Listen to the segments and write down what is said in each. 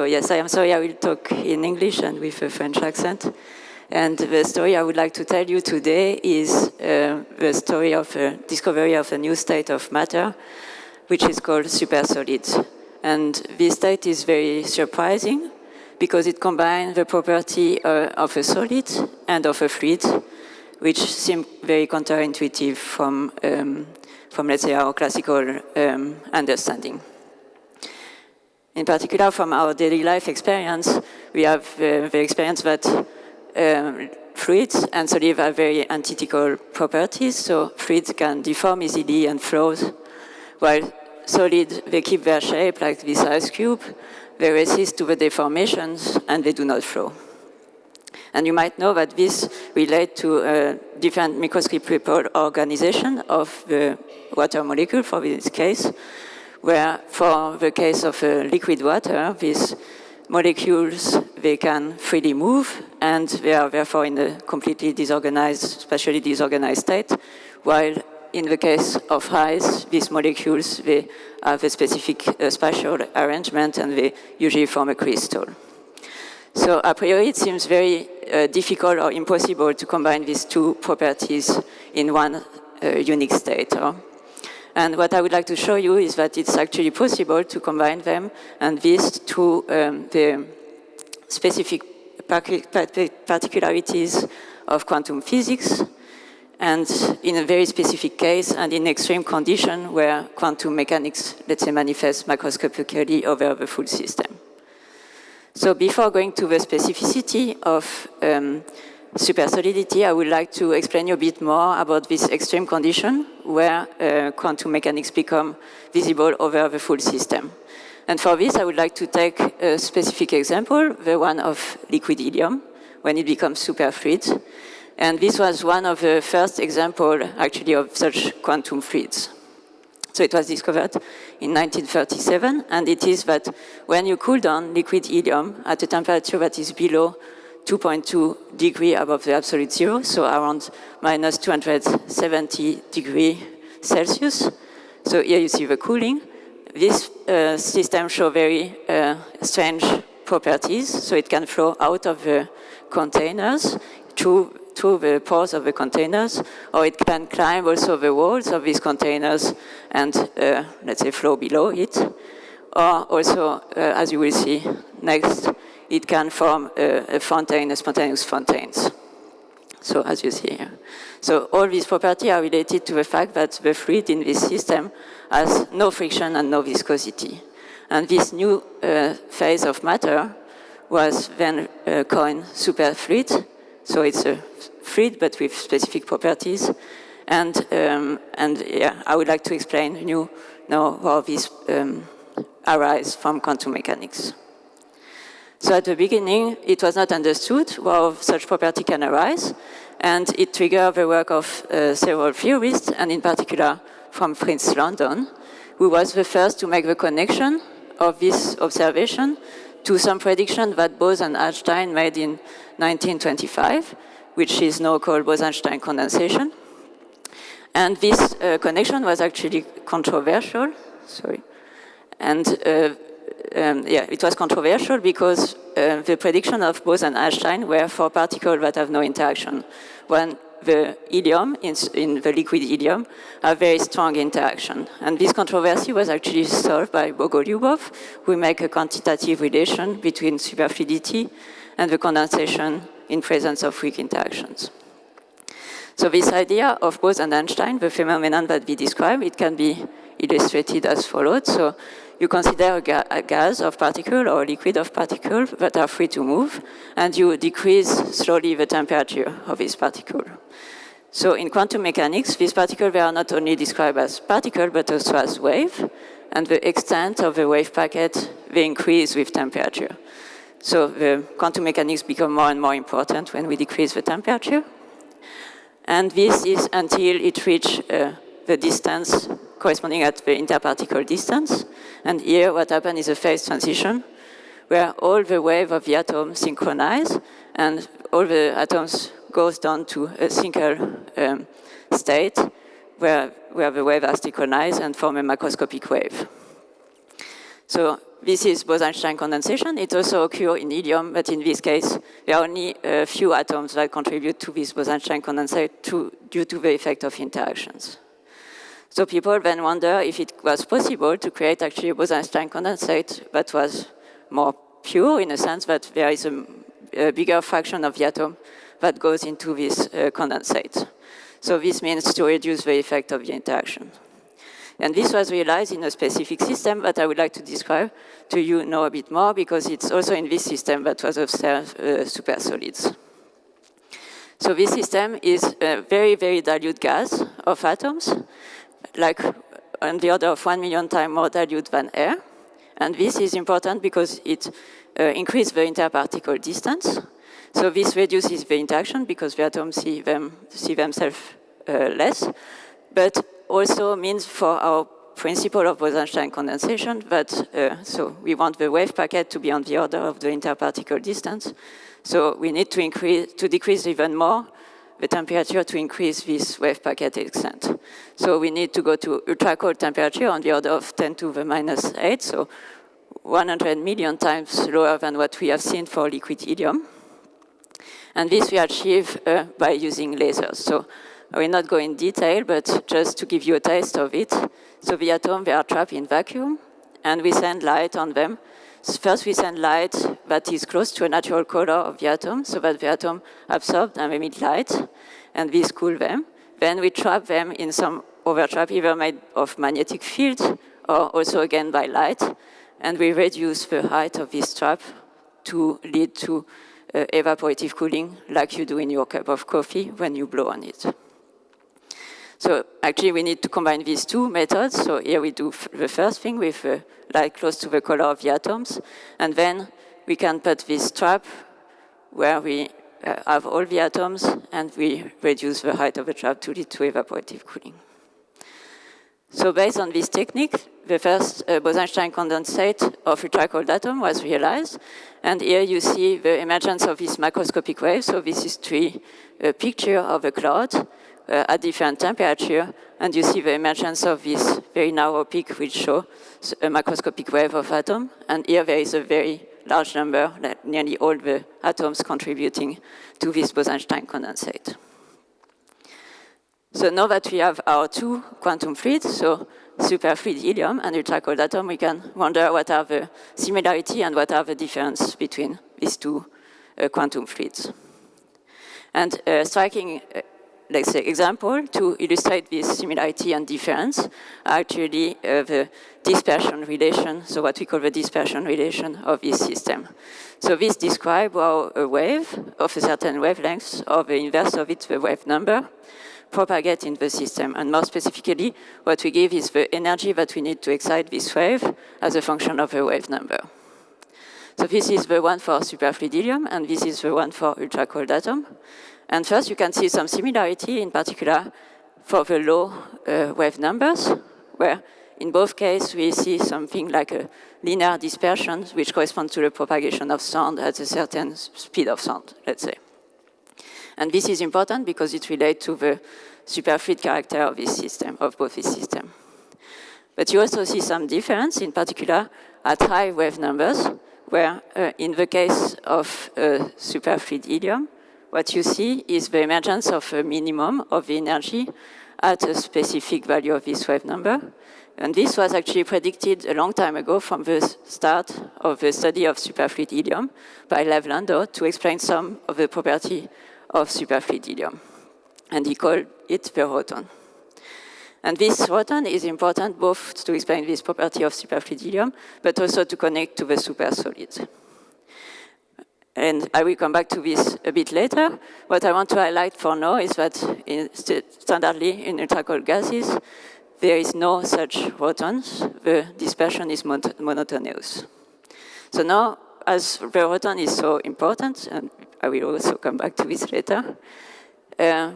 So yes, I am sorry, I will talk in English and with a French accent. And the story I would like to tell you today is the story of a discovery of a new state of matter, which is called supersolids. And this state is very surprising because it combines the property of a solid and of a fluid, which seem very counterintuitive from let's say, our classical understanding. In particular, from our daily life experience, we have the experience that fluids and solids have very antithetical properties. So fluids can deform easily and flow, while solids, they keep their shape, like this ice cube. They resist to the deformations, and they do not flow. And you might know that this relates to different microscopical organization of the water molecule, for this case, where for the case of liquid water, these molecules, they can freely move, and they are therefore in a completely disorganized, spatially disorganized state, while in the case of ice, these molecules, they have a specific spatial arrangement, and they usually form a crystal. So a priori, it seems very difficult or impossible to combine these two properties in one unique state. And what I would like to show you is that it's actually possible to combine them, and this through the specific particularities of quantum physics, and in a very specific case and in extreme condition where quantum mechanics, let's say, manifests macroscopically over the full system. So before going to the specificity of supersolidity, I would like to explain you a bit more about this extreme condition where quantum mechanics become visible over the full system. And for this, I would like to take a specific example, the one of liquid helium, when it becomes superfluid. And this was one of the first examples, actually, of such quantum fluids. So it was discovered in 1937, and it is that when you cool down liquid helium at a temperature that is below 2.2 degrees above the absolute zero, so around minus 270 degrees Celsius. So here you see the cooling. This system shows very strange properties. So it can flow out of the containers through the pores of the containers, or it can climb also the walls of these containers and, let's say, flow below it. Or also, as you will see next, it can form a fountain, a spontaneous fountains. So as you see here. So all these properties are related to the fact that the fluid in this system has no friction and no viscosity. And this new phase of matter was then coined superfluid. So it's a fluid, but with specific properties. And yeah, I would like to explain you now how this arises from quantum mechanics. So at the beginning, it was not understood how such property can arise, and it triggered the work of several theorists, and in particular from Fritz London, who was the first to make the connection of this observation to some prediction that Bose and Einstein made in 1925, which is now called Bose-Einstein condensation. And this connection was actually controversial. Sorry. And yeah, it was controversial because the prediction of Bose and Einstein were for particles that have no interaction, when the helium, in the liquid helium, have very strong interaction. And this controversy was actually solved by Bogolyubov, who make a quantitative relation between superfluidity and the condensation in presence of weak interactions. So this idea of Bose and Einstein, the phenomenon that we describe, it can be illustrated as follows. So you consider a gas of particle or a liquid of particle that are free to move, and you decrease slowly the temperature of this particle. So in quantum mechanics, these particles, they are not only described as particle, but also as wave, and the extent of the wave packet, they increase with temperature. So the quantum mechanics become more and more important when we decrease the temperature. And this is until it reaches the distance corresponding at the interparticle distance. And here what happens is a phase transition where all the wave of the atom synchronize and all the atoms goes down to a single state where the wave are synchronized and form a macroscopic wave. So this is Bose-Einstein condensation. It also occurs in helium, but in this case, there are only a few atoms that contribute to this Bose-Einstein condensate due to the effect of interactions. So people then wonder if it was possible to create actually a Bose-Einstein condensate that was more pure, in a sense that there is a bigger fraction of the atom that goes into this condensate. So this means to reduce the effect of the interaction. And this was realized in a specific system that I would like to describe to you know a bit more, because it's also in this system that was observed supersolids. So this system is a very, very dilute gas of atoms, like on the order of 1 million times more dilute than air. And this is important because it increases the interparticle distance. So this reduces the interaction because the atoms see themselves less, but also means for our principle of Bose-Einstein condensation that, so we want the wave packet to be on the order of the interparticle distance. So we need to decrease even more the temperature to increase this wave packet extent. So we need to go to ultra cold temperature on the order of 10 to the minus 8, so 100 million times lower than what we have seen for liquid helium. And this we achieve by using lasers. So I will not go in detail, but just to give you a taste of it. So the atoms, they are trapped in vacuum, and we send light on them. So first we send light that is close to a natural color of the atom, so that the atom absorbs and emit light, and this cool them. Then we trap them in some overtrap, either made of magnetic field, or also again by light, and we reduce the height of this trap to lead to evaporative cooling, like you do in your cup of coffee when you blow on it. So actually, we need to combine these two methods. So here we do the first thing with light close to the color of the atoms, and then we can put this trap where we have all the atoms, and we reduce the height of the trap to lead to evaporative cooling. So based on this technique, the first Bose-Einstein condensate of ultra-cold atom was realized. And here you see the emergence of this macroscopic wave. So this is a picture of a cloud at different temperature. And you see the emergence of this very narrow peak, which shows a macroscopic wave of atom. And here there is a very large number, like nearly all the atoms contributing to this Bose-Einstein condensate. So now that we have our two quantum fluids, so superfluid helium and ultra-cold atom, we can wonder what are the similarity and what are the difference between these two quantum fluids. And striking, let's say, example to illustrate this similarity and difference are actually the dispersion relation, so what we call the dispersion relation of this system. So this describes how a wave of a certain wavelength, or the inverse of it, the wave number, propagate in the system. And more specifically, what we give is the energy that we need to excite this wave as a function of the wave number. So this is the one for superfluid helium, and this is the one for ultra-cold atom. And first, you can see some similarity, in particular for the low wave numbers, where in both cases, we see something like a linear dispersion, which corresponds to the propagation of sound at a certain speed of sound, let's say. And this is important because it relates to the superfluid character of this system, of both these systems. But you also see some difference, in particular at high wave numbers, where in the case of superfluid helium, what you see is the emergence of a minimum of the energy at a specific value of this wave number. And this was actually predicted a long time ago from the start of the study of superfluid helium by Lev Landau to explain some of the property of superfluid helium. And he called it the roton. And this roton is important both to explain this property of superfluid helium, but also to connect to the supersolids. And I will come back to this a bit later. What I want to highlight for now is that standardly in ultra-cold gases, there is no such rotons. The dispersion is monotonous. So now, as the roton is so important, and I will also come back to this later,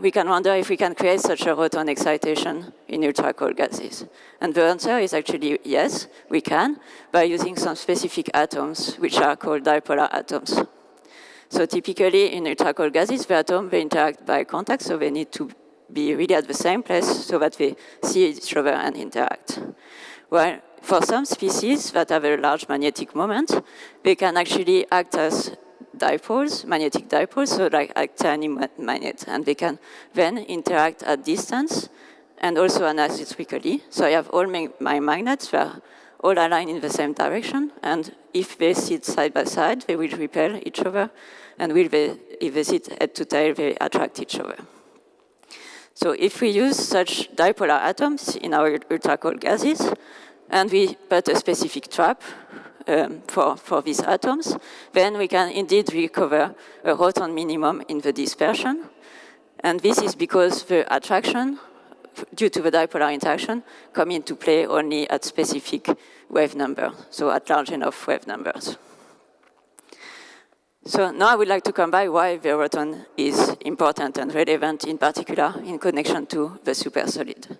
we can wonder if we can create such a roton excitation in ultra-cold gases. And the answer is actually yes, we can, by using some specific atoms, which are called dipolar atoms. So typically in ultra-cold gases, the atoms, they interact by contact, so they need to be really at the same place so that they see each other and interact. Well, for some species that have a large magnetic moment, they can actually act as dipoles, magnetic dipoles, so like tiny magnets, and they can then interact at distance and also anisotrically. So I have all my magnets, they are all aligned in the same direction, and if they sit side by side, they will repel each other, and if they sit head to tail, they attract each other. So if we use such dipolar atoms in our ultra-cold gases, and we put a specific trap for these atoms, then we can indeed recover a Roton minimum in the dispersion. And this is because the attraction, due to the dipolar interaction, come into play only at specific wave number, so at large enough wave numbers. So now I would like to come back why the Roton is important and relevant, in particular in connection to the supersolid.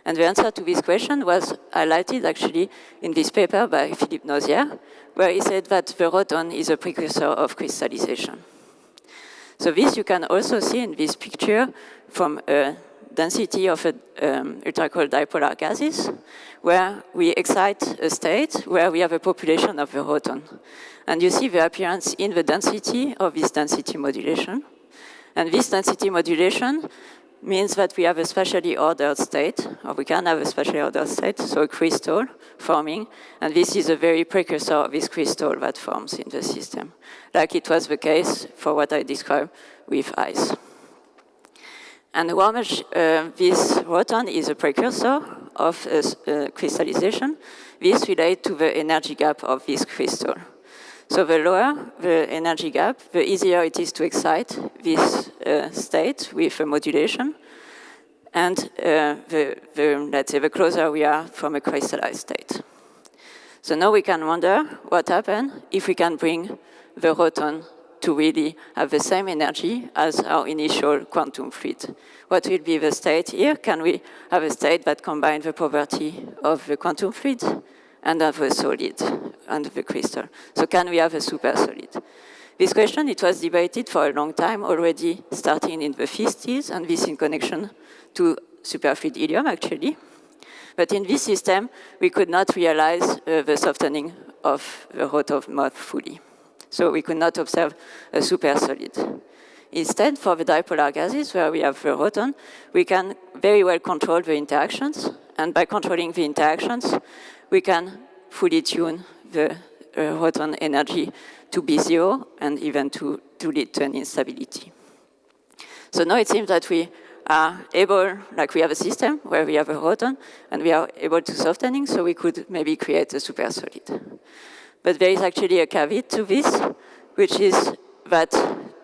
And the answer to this question was highlighted actually in this paper by Philippe Nozière, where he said that the Roton is a precursor of crystallization. So this you can also see in this picture from a density of ultra-cold dipolar gases, where we excite a state where we have a population of the Roton. And you see the appearance in the density of this density modulation. And this density modulation means that we have a spatially ordered state, or we can have a spatially ordered state, so a crystal forming, and this is a very precursor of this crystal that forms in the system, like it was the case for what I described with ice. And how much this Roton is a precursor of crystallization, this relates to the energy gap of this crystal. So the lower the energy gap, the easier it is to excite this state with a modulation, and let's say the closer we are from a crystallized state. So now we can wonder what happens if we can bring the Roton to really have the same energy as our initial quantum fluid. What will be the state here? Can we have a state that combines the property of the quantum fluid and of the solid and the crystal? So can we have a supersolid? This question, it was debated for a long time already, starting in the 50s, and this in connection to superfluid helium, actually. But in this system, we could not realize the softening of the Roton mode fully. So we could not observe a supersolid. Instead, for the dipolar gases, where we have the Roton, we can very well control the interactions, and by controlling the interactions, we can fully tune the Roton energy to be zero and even to lead to an instability. So now it seems that we are able, like we have a system where we have a Roton and we are able to softening, so we could maybe create a supersolid. But there is actually a caveat to this, which is that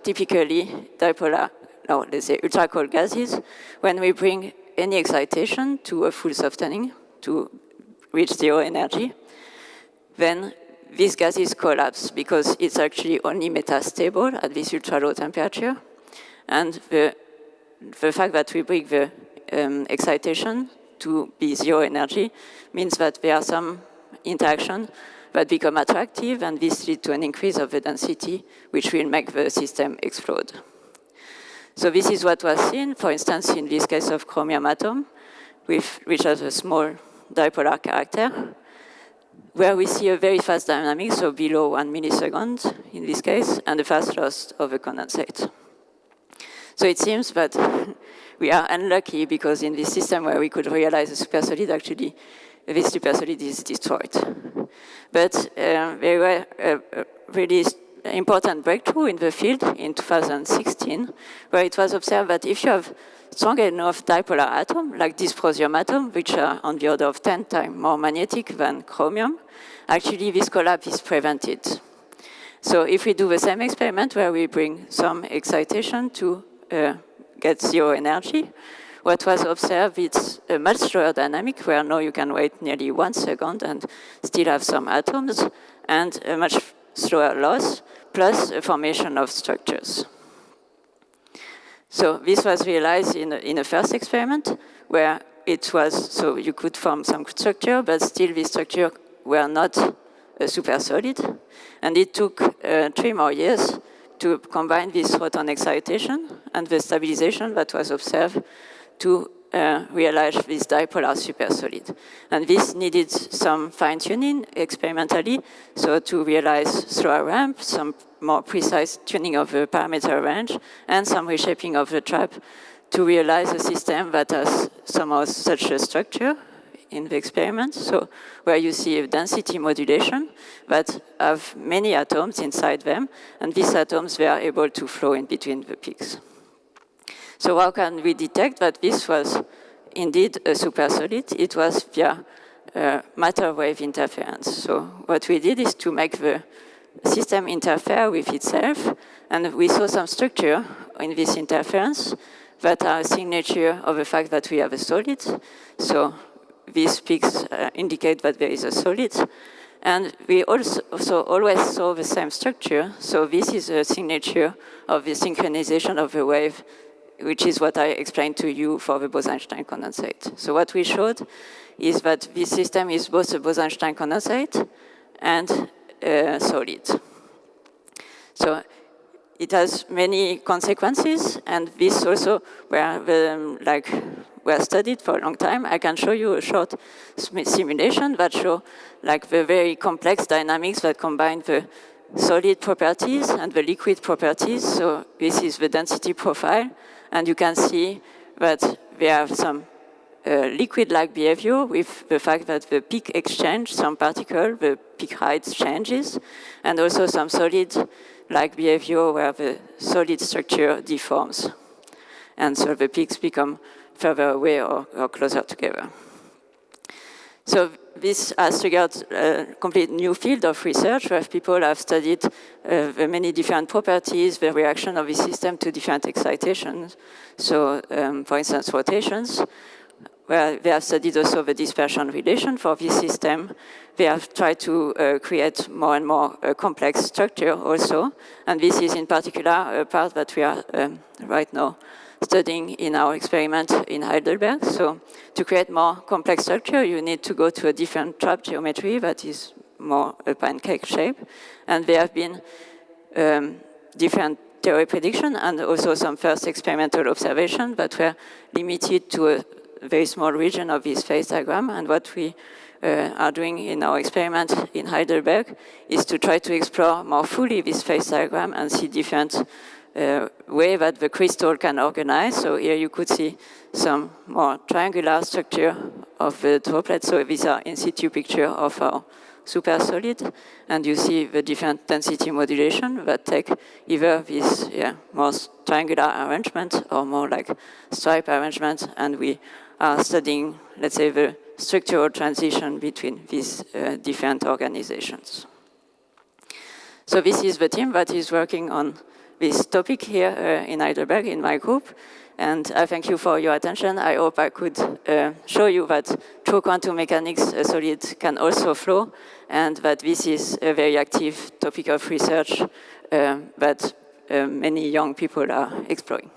typically dipolar, no, let's say ultra-cold gases, when we bring any excitation to a full softening, to reach zero energy, then these gases collapse because it's actually only metastable at this ultra-low temperature. And the fact that we bring the excitation to be zero energy means that there are some interaction that become attractive, and this leads to an increase of the density, which will make the system explode. So this is what was seen, for instance, in this case of chromium atom, which has a small dipolar character, where we see a very fast dynamic, so below 1 millisecond in this case, and a fast loss of the condensate. So it seems that we are unlucky because in this system where we could realize a supersolid, actually this supersolid is destroyed. But there were a really important breakthrough in the field in 2016, where it was observed that if you have strong enough dipolar atom, like dysprosium atom, which are on the order of 10 times more magnetic than chromium, actually this collapse is prevented. So if we do the same experiment where we bring some excitation to get zero energy, what was observed is a much slower dynamic, where now you can wait nearly 1 second and still have some atoms, and a much slower loss, plus a formation of structures. So this was realized in a first experiment, where it was, so you could form some structure, but still this structure were not a supersolid. And it took 3 more years to combine this Roton excitation and the stabilization that was observed to realize this dipolar supersolid. And this needed some fine-tuning experimentally, so to realize slower ramp, some more precise tuning of the parameter range, and some reshaping of the trap to realize a system that has somehow such a structure in the experiment, so where you see a density modulation that have many atoms inside them, and these atoms were able to flow in between the peaks. So how can we detect that this was indeed a supersolid? It was via matter wave interference. So what we did is to make the system interfere with itself, and we saw some structure in this interference that are a signature of the fact that we have a solid. So these peaks indicate that there is a solid. And we also always saw the same structure. So this is a signature of the synchronization of the wave, which is what I explained to you for the Bose-Einstein condensate. So what we showed is that this system is both a Bose-Einstein condensate and a solid. So it has many consequences, and this also were studied for a long time. I can show you a short simulation that show the very complex dynamics that combine the solid properties and the liquid properties. So this is the density profile, and you can see that we have some liquid-like behavior with the fact that the peak exchange, some particle, the peak height changes, and also some solid-like behavior where the solid structure deforms. And so the peaks become further away or closer together. So this has triggered a complete new field of research where people have studied the many different properties, the reaction of the system to different excitations. So, for instance, rotations, where they have studied also the dispersion relation for this system. They have tried to create more and more complex structure also. And this is in particular a part that we are right now studying in our experiment in Heidelberg. So to create more complex structure, you need to go to a different trap geometry that is more a pancake shape. And there have been different theory prediction and also some first experimental observation that were limited to a very small region of this phase diagram. And what we are doing in our experiment in Heidelberg is to try to explore more fully this phase diagram and see different way that the crystal can organize. So here you could see some more triangular structure of the droplets. So these are in situ picture of our supersolid, and you see the different density modulation that take either this more triangular arrangement or more like stripe arrangement, and we are studying, let's say, the structural transition between these different organizations. So this is the team that is working on this topic here in Heidelberg in my group, and I thank you for your attention. I hope I could show you that through quantum mechanics a solid can also flow, and that this is a very active topic of research that many young people are exploring.